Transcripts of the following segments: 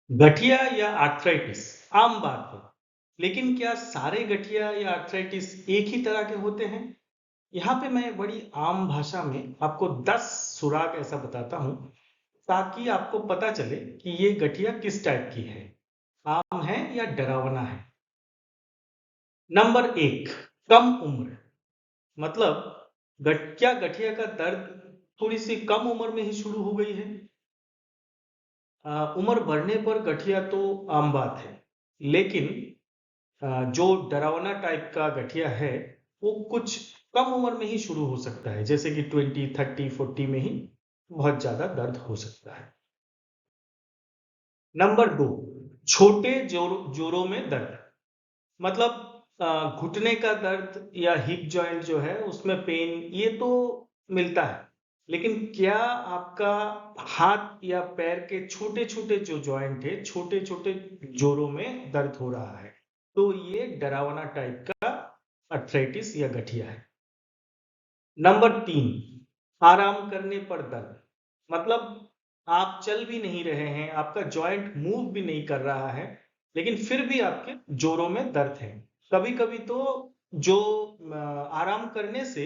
गठिया या आर्थराइटिस आम बात है, लेकिन क्या सारे गठिया या आर्थराइटिस एक ही तरह के होते हैं? यहाँ पे मैं बड़ी आम भाषा में आपको 10 सुराग ऐसा बताता हूँ ताकि आपको पता चले कि ये गठिया किस टाइप की है, आम है या डरावना है। नंबर 1, कम उम्र। मतलब क्या गठिया का दर्द थोड़ी सी कम उम्र में ही शुरू हो गई है? उम्र बढ़ने पर गठिया तो आम बात है, लेकिन जो डरावना टाइप का गठिया है वो कुछ कम उम्र में ही शुरू हो सकता है, जैसे कि 20, 30, 40 में ही बहुत ज्यादा दर्द हो सकता है। नंबर 2, छोटे जोड़ों में दर्द। मतलब घुटने का दर्द या हिप जॉइंट जो है उसमें पेन ये तो मिलता है, लेकिन क्या आपका हाथ या पैर के छोटे छोटे जो जॉइंट है, छोटे छोटे जोड़ों में दर्द हो रहा है, तो ये डरावना टाइप का अर्थराइटिस या गठिया है। नंबर 3, आराम करने पर दर्द। मतलब आप चल भी नहीं रहे हैं, आपका जॉइंट मूव भी नहीं कर रहा है, लेकिन फिर भी आपके जोड़ों में दर्द है। कभी कभी तो जो आराम करने से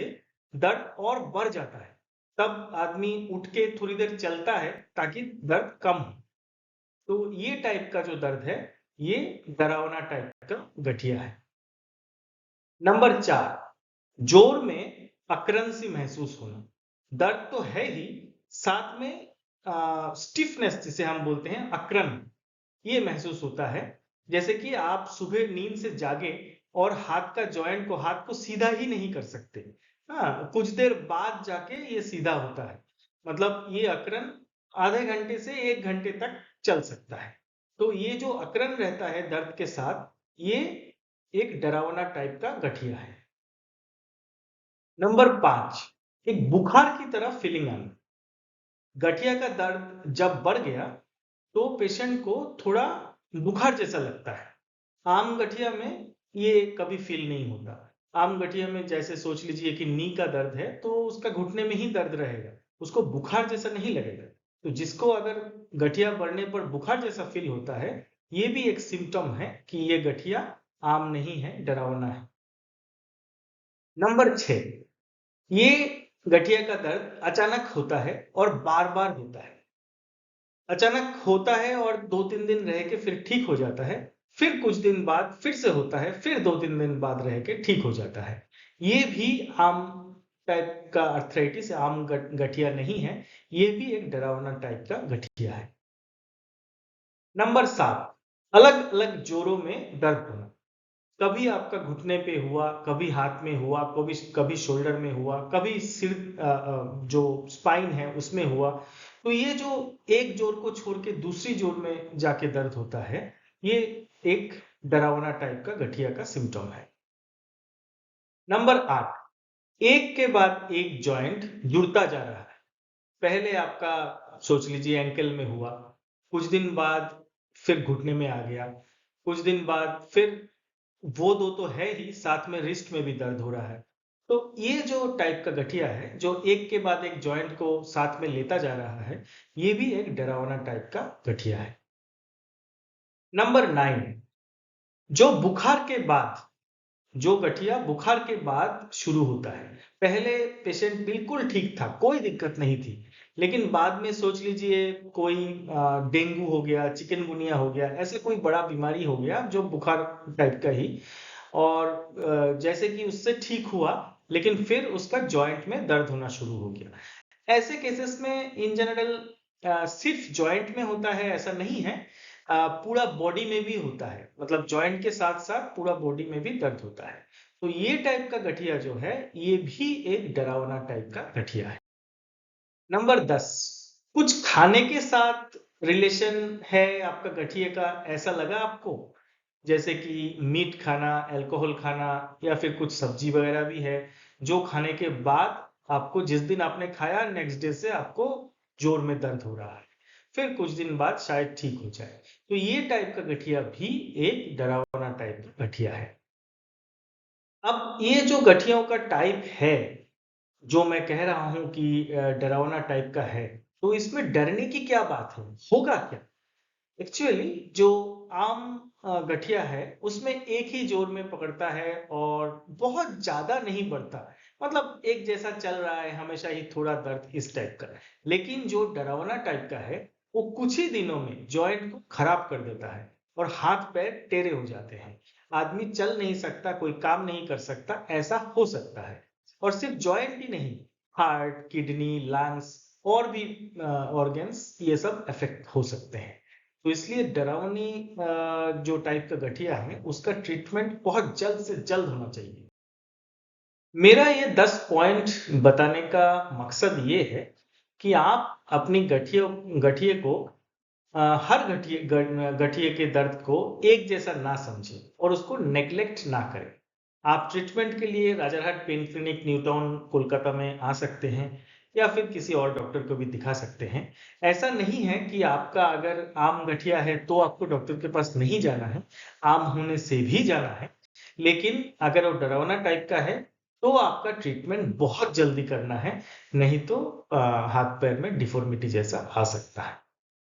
दर्द और बढ़ जाता है, तब आदमी उठ के थोड़ी देर चलता है ताकि दर्द कम हो। तो ये टाइप का जो दर्द है, ये डरावना टाइप का गठिया है। नंबर 4, जोर में अकड़न सी महसूस होना। दर्द तो है ही, साथ में स्टिफनेस जिसे हम बोलते हैं, अकड़न, ये महसूस होता है। जैसे कि आप सुबह नींद से जागे और हाथ को सीधा ही नहीं कर सकते। हाँ, कुछ देर बाद जाके ये सीधा होता है। मतलब ये अकड़न आधे घंटे से 1 घंटे तक चल सकता है। तो ये जो अकड़न रहता है दर्द के साथ, ये एक डरावना टाइप का गठिया है। नंबर 5, एक बुखार की तरह फीलिंग आना। गठिया का दर्द जब बढ़ गया तो पेशेंट को थोड़ा बुखार जैसा लगता है। आम गठिया में ये कभी फील नहीं होता। आम गठिया में जैसे सोच लीजिए कि नी का दर्द है तो उसका घुटने में ही दर्द रहेगा, उसको बुखार जैसा नहीं लगेगा। तो जिसको अगर गठिया बढ़ने पर बुखार जैसा फील होता है, ये भी एक सिम्टम है कि ये गठिया आम नहीं है, डरावना है। नंबर 6, ये गठिया का दर्द अचानक होता है और बार बार होता है। अचानक होता है और 2-3 दिन रह के फिर ठीक हो जाता है। फिर कुछ दिन बाद फिर से होता है, फिर 2-3 दिन बाद रह के ठीक हो जाता है। ये भी आम टाइप का अर्थराइटिस, आम गठिया नहीं है, ये भी एक डरावना टाइप का गठिया है। नंबर 7, अलग अलग जोड़ों में दर्द होना। कभी आपका घुटने पे हुआ, कभी हाथ में हुआ, कभी कभी शोल्डर में हुआ, कभी सिर जो स्पाइन है उसमें हुआ। तो ये जो एक जोड़ को छोड़ के दूसरी जोड़ में जाके दर्द होता है, ये एक डरावना टाइप का गठिया का सिम्टम है। नंबर 8, एक के बाद एक जॉइंट जुड़ता जा रहा है। पहले आपका सोच लीजिए एंकल में हुआ, कुछ दिन बाद फिर घुटने में आ गया, कुछ दिन बाद फिर वो दो तो है ही, साथ में रिस्ट में भी दर्द हो रहा है। तो ये जो टाइप का गठिया है, जो एक के बाद एक जॉइंट को साथ में लेता जा रहा है, ये भी एक डरावना टाइप का गठिया है। नंबर 9, जो बुखार के बाद, जो गठिया बुखार के बाद शुरू होता है। पहले पेशेंट बिल्कुल ठीक था, कोई दिक्कत नहीं थी, लेकिन बाद में सोच लीजिए कोई डेंगू हो गया, चिकनगुनिया हो गया, ऐसे कोई बड़ा बीमारी हो गया जो बुखार टाइप का ही, और जैसे कि उससे ठीक हुआ, लेकिन फिर उसका जॉइंट में दर्द होना शुरू हो गया। ऐसे केसेस में इन जनरल सिर्फ जॉइंट में होता है ऐसा नहीं है, पूरा बॉडी में भी होता है। मतलब जॉइंट के साथ साथ पूरा बॉडी में भी दर्द होता है। तो ये टाइप का गठिया जो है, ये भी एक डरावना टाइप का गठिया है। नंबर 10, कुछ खाने के साथ रिलेशन है आपका गठिए का, ऐसा लगा आपको? जैसे कि मीट खाना, अल्कोहल खाना, या फिर कुछ सब्जी वगैरह भी है, जो खाने के बाद आपको, जिस दिन आपने खाया नेक्स्ट डे से आपको जोर में दर्द हो रहा है, फिर कुछ दिन बाद शायद ठीक हो जाए। तो ये टाइप का गठिया भी एक डरावना टाइप का गठिया है। अब ये जो गठियों का टाइप है, जो मैं कह रहा हूं कि डरावना टाइप का है, तो इसमें डरने की क्या बात है, होगा क्या? एक्चुअली जो आम गठिया है उसमें एक ही जोर में पकड़ता है और बहुत ज्यादा नहीं बढ़ता, मतलब एक जैसा चल रहा है हमेशा ही, थोड़ा दर्द इस टाइप का। लेकिन जो डरावना टाइप का है वो कुछ ही दिनों में जॉइंट को खराब कर देता है और हाथ पैर टेढ़े हो जाते हैं। आदमी चल नहीं सकता, कोई काम नहीं कर सकता, ऐसा हो सकता है। और सिर्फ जॉइंट ही नहीं, हार्ट, किडनी, लंग्स और भी ऑर्गन्स ये सब अफेक्ट हो सकते हैं। तो इसलिए डरावनी जो टाइप का गठिया है उसका ट्रीटमेंट बहुत जल्द से जल्द होना चाहिए। मेरा ये 10 पॉइंट बताने का मकसद ये है कि आप अपनी गठिए को हर गठिए के दर्द को एक जैसा ना समझें और उसको नेग्लेक्ट ना करें। आप ट्रीटमेंट के लिए Rajarhat pain clinic, new town, Kolkata में आ सकते हैं या फिर किसी और डॉक्टर को भी दिखा सकते हैं। ऐसा नहीं है कि आपका अगर आम गठिया है तो आपको डॉक्टर के पास नहीं जाना है, आम होने से भी जाना है। लेकिन अगर वो डरावना टाइप का है तो आपका ट्रीटमेंट बहुत जल्दी करना है, नहीं तो हाथ पैर में डिफॉर्मिटी जैसा आ सकता है।